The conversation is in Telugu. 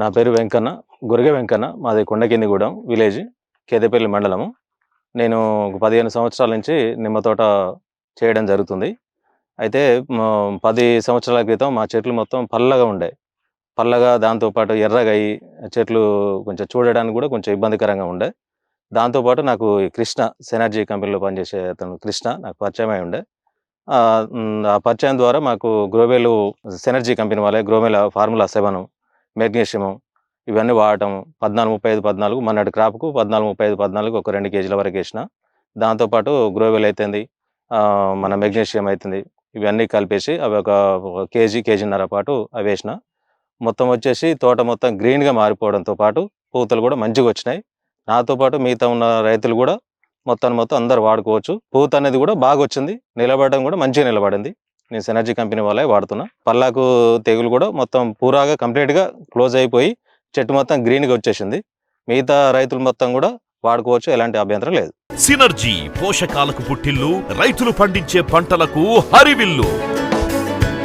నా పేరు వెంకన్న. గొరిగె వెంకన్న. మాది కొండకిందిగూడెం విలేజ్, కేదేపల్లి మండలము. నేను ఒక 15 సంవత్సరాల నుంచి నిమ్మ తోట చేయడం జరుగుతుంది. అయితే 10 సంవత్సరాల క్రితం మా చెట్లు మొత్తం పల్లగా ఉండే. పల్లగా దాంతో పాటు ఎర్రగయ్యి చెట్లు కొంచెం చూడడానికి కూడా కొంచెం ఇబ్బందికరంగా ఉండే. దాంతో పాటు నాకు ఈ కృష్ణ సెనర్జీ కంపెనీలో పనిచేసే అతను కృష్ణ నాకు పరిచయమై ఉండే. ఆ పరిచయం ద్వారా మాకు గ్రోవేలు సెనర్జీ కంపెనీ వాళ్ళే గ్రోవేల ఫార్ములా 7 మెగ్నీషియము ఇవన్నీ వాడటం 14, 35, 14 మొన్నటి క్రాప్‌కు 14, 35, 14 ఒక 2 కేజీల వరకు ఏసిన. దాంతోపాటు గ్రోవెల్ అయితుంది, మన మెగ్నీషియం అయితుంది. ఇవన్నీ కలిపేసి అవి ఒక కేజీ, కేజీన్నర పాటు అవేసిన. మొత్తం వచ్చేసి తోట మొత్తం గ్రీన్‌గా మారిపోవడంతో పాటు పూతలు కూడా మంచిగొచ్చినాయి. నాతో పాటు మిగతా ఉన్న రైతులు కూడా మొత్తం అందరూ వాడుకోవచ్చు. పూత అనేది కూడా బాగొచ్చింది. నిలబడడం కూడా మంచిగా నిలబడింది. నేను సెనర్జీ కంపెనీ వాళ్ళే వాడుతున్నా. పల్లాకు తెగులు కూడా మొత్తం పూరాగా కంప్లీట్‌గా క్లోజ్ అయిపోయి చెట్టు మొత్తం గ్రీన్‌గా వచ్చేసింది. మిగతా రైతులు మొత్తం కూడా వాడుకోవచ్చు. ఎలాంటి అభ్యంతరం లేదు. సినర్జీ పోషకాలకు పుట్టిల్లు, రైతులు పండించే పంటలకు హరివిల్లు.